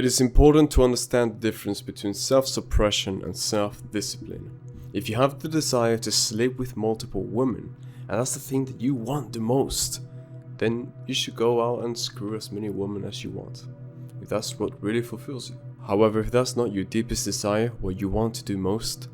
It is important to understand the difference between self-suppression and self-discipline. If you have the desire to sleep with multiple women, and that's the thing that you want the most, then you should go out and screw as many women as you want, if that's what really fulfills you. However, if that's not your deepest desire, what you want to do most,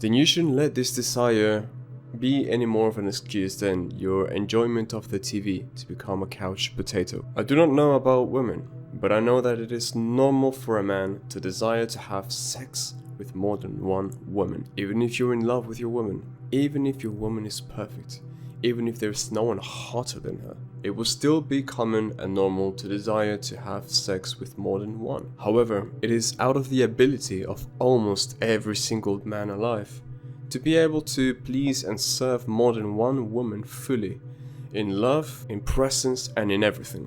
then you shouldn't let this desire be any more of an excuse than your enjoyment of the TV to become a couch potato. I do not know about women, but I know that it is normal for a man to desire to have sex with more than one woman. Even if you're in love with your woman, even if your woman is perfect, even if there's no one hotter than her, it will still be common and normal to desire to have sex with more than one. However, it is out of the ability of almost every single man alive to be able to please and serve more than one woman fully, in love, in presence, and in everything.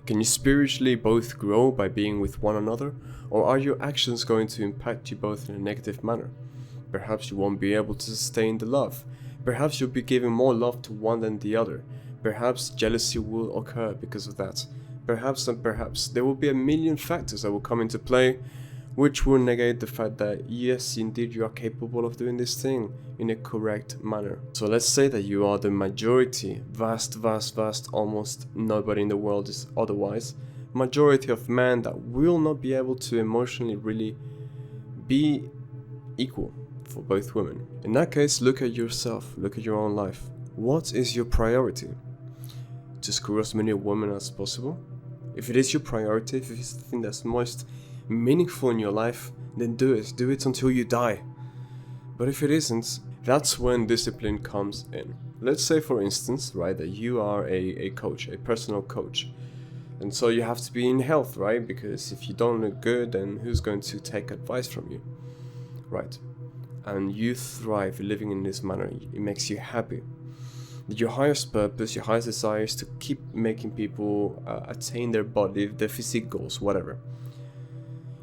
Can you spiritually both grow by being with one another, or are your actions going to impact you both in a negative manner? Perhaps you won't be able to sustain the love. Perhaps you'll be giving more love to one than the other. Perhaps jealousy will occur because of that. Perhaps and perhaps there will be a million factors that will come into play, which will negate the fact that yes, indeed you are capable of doing this thing in a correct manner. So let's say that you are the majority, vast, almost nobody in the world is otherwise, majority of men that will not be able to emotionally really be equal for both women. In that case, look at yourself, look at your own life. What is your priority? To screw as many women as possible? If it is your priority, if it's the thing that's most meaningful in your life, then do it until you die. But if it isn't, that's when discipline comes in. Let's say for instance, right, that you are a coach, a personal coach, and so you have to be in health, right? Because if you don't look good, then who's going to take advice from you, right? And you thrive living in this manner, it makes you happy. Your highest purpose, your highest desire is to keep making people attain their body, their physique goals, whatever.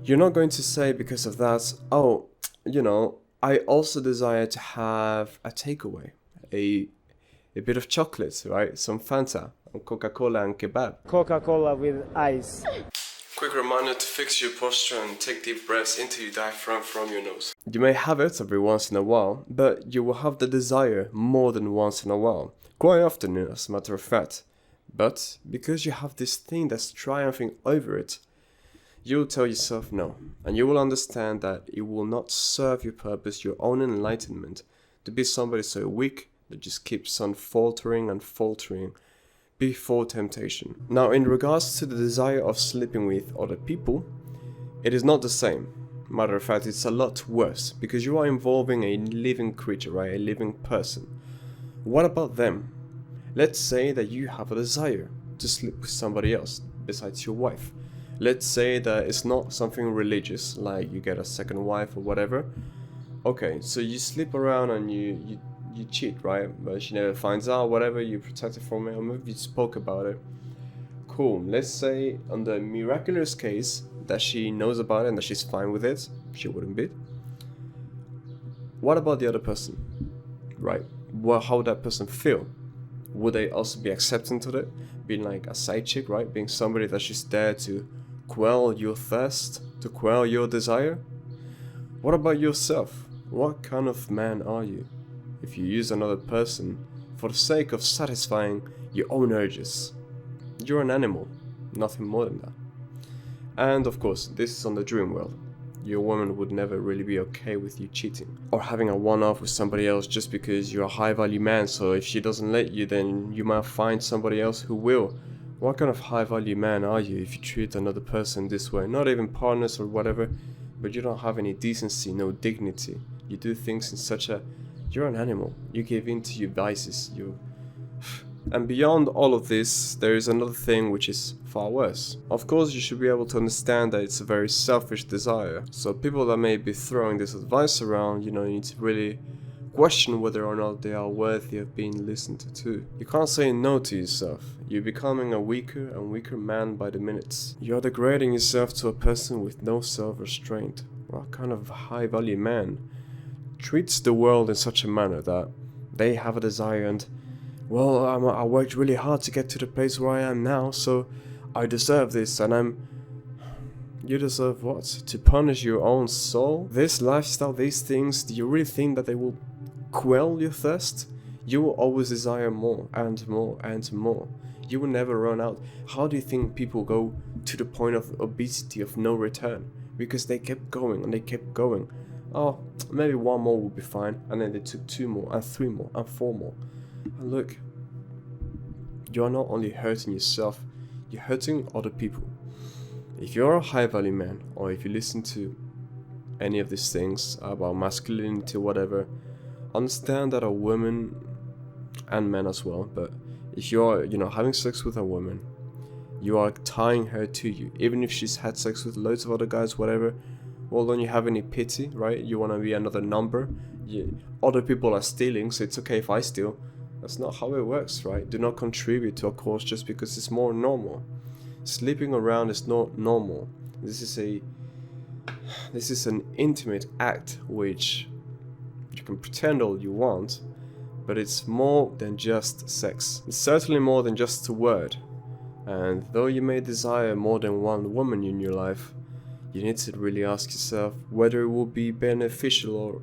You're not going to say because of that, oh, I also desire to have a takeaway, a bit of chocolate, right? Some Fanta, Coca-Cola and kebab. Coca-Cola with ice. Quick reminder to fix your posture and take deep breaths into your diaphragm from your nose. You may have it every once in a while, but you will have the desire more than once in a while. Quite often, as a matter of fact. But because you have this thing that's triumphing over it, you'll tell yourself no, and you will understand that it will not serve your purpose, your own enlightenment, to be somebody so weak that just keeps on faltering and faltering before temptation. Now, in regards to the desire of sleeping with other people, it is not the same. Matter of fact, it's a lot worse, because you are involving a living creature, right? A living person. What about them? Let's say that you have a desire to sleep with somebody else besides your wife. Let's say that it's not something religious, like you get a second wife or whatever. Okay, so you sleep around and you cheat, right? But she never finds out, whatever, you protect her from it, or maybe you spoke about it. Cool, let's say on the miraculous case that she knows about it and that she's fine with it, she wouldn't be. What about the other person, right? How would that person feel? Would they also be accepting to it? Being like a side chick, right? Being somebody that's just there to quell your thirst, to quell your desire? What about yourself? What kind of man are you if you use another person for the sake of satisfying your own urges? You're an animal, nothing more than that. And of course, this is on the dream world. Your woman would never really be okay with you cheating or having a one-off with somebody else just because you're a high-value man, so if she doesn't let you, then you might find somebody else who will. What kind of high-value man are you if you treat another person this way? Not even partners or whatever, but you don't have any decency, no dignity. You do things in such a... You're an animal. You give in to your vices. And beyond all of this, there is another thing which is far worse. Of course, you should be able to understand that it's a very selfish desire. So people that may be throwing this advice around, you need to really question whether or not they are worthy of being listened to. You can't say no to yourself. You're becoming a weaker and weaker man by the minutes. You're degrading yourself to a person with no self-restraint. What kind of high-value man treats the world in such a manner that they have a desire and, well, I worked really hard to get to the place where I am now, so I deserve this, and You deserve what? To punish your own soul? This lifestyle, these things, do you really think that they will quell your thirst? You will always desire more and more and more. You will never run out. How do you think people go to the point of obesity of no return? Because they kept going and they kept going. Oh, maybe one more will be fine. And then they took 2 more and 3 more and 4 more. And look, you're not only hurting yourself, you're hurting other people. If you're a high value man, or if you listen to any of these things about masculinity or whatever, understand that a woman, and men as well, but if you're, having sex with a woman, you are tying her to you. Even if she's had sex with loads of other guys, whatever, well, don't you have any pity, right? You want to be another number. Other people are stealing, so it's okay if I steal. That's not how it works, right? Do not contribute to a cause just because it's more normal. Sleeping around is not normal. This is an intimate act which you can pretend all you want, but it's more than just sex. It's certainly more than just a word. And though you may desire more than one woman in your life, you need to really ask yourself whether it will be beneficial or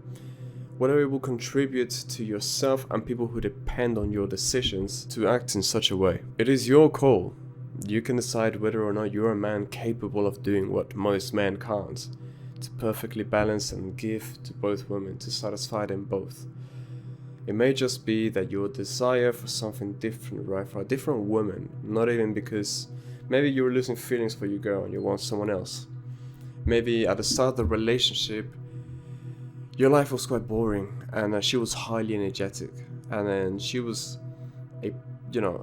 whether it will contribute to yourself and people who depend on your decisions to act in such a way. It is your call. You can decide whether or not you're a man capable of doing what most men can't, to perfectly balance and give to both women, to satisfy them both. It may just be that your desire for something different, right, for a different woman, not even because maybe you're losing feelings for your girl and you want someone else. Maybe at the start of the relationship, your life was quite boring and she was highly energetic, and then she was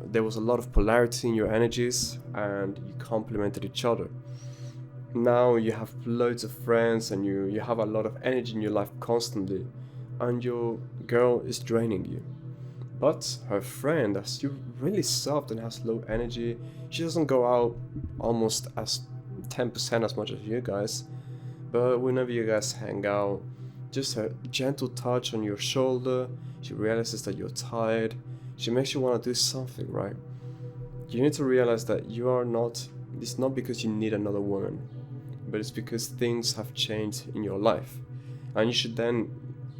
there was a lot of polarity in your energies and you complemented each other. Now you have loads of friends and you have a lot of energy in your life constantly, and your girl is draining you. But her friend, as you really soft and has low energy, she doesn't go out almost as 10% as much as you guys, but whenever you guys hang out, just her gentle touch on your shoulder, she realizes that you're tired, she makes you want to do something, right? You need to realize that it's not because you need another woman, but it's because things have changed in your life. And you should then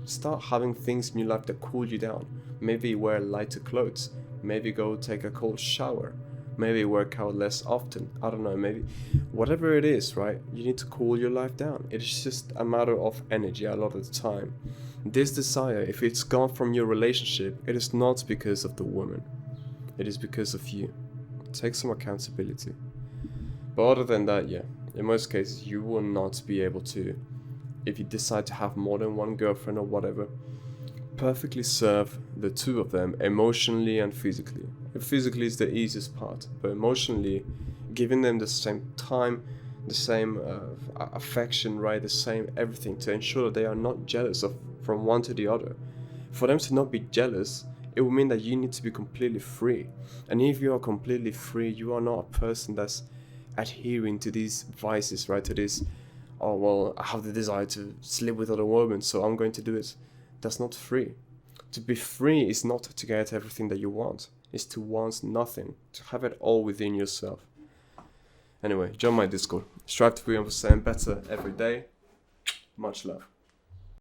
start having things in your life that cool you down. Maybe wear lighter clothes, maybe go take a cold shower, maybe work out less often, I don't know, maybe whatever it is, right? You need to cool your life down. It is just a matter of energy a lot of the time. This desire, if it's gone from your relationship, it is not because of the woman, it is because of you. Take some accountability. But other than that, yeah, in most cases you will not be able to, if you decide to have more than one girlfriend or whatever, perfectly serve the two of them emotionally and physically. Physically is the easiest part, but emotionally, giving them the same time, the same affection, right, the same everything, to ensure that they are not jealous from one to the other. For them to not be jealous, it will mean that you need to be completely free. And if you are completely free, you are not a person that's adhering to these vices, right, to this, oh well, I have the desire to sleep with other women, so I'm going to do it. That's not free. To be free is not to get everything that you want. It's to want nothing, to have it all within yourself. Anyway, join my Discord. Strive to be 1% better every day. Much love.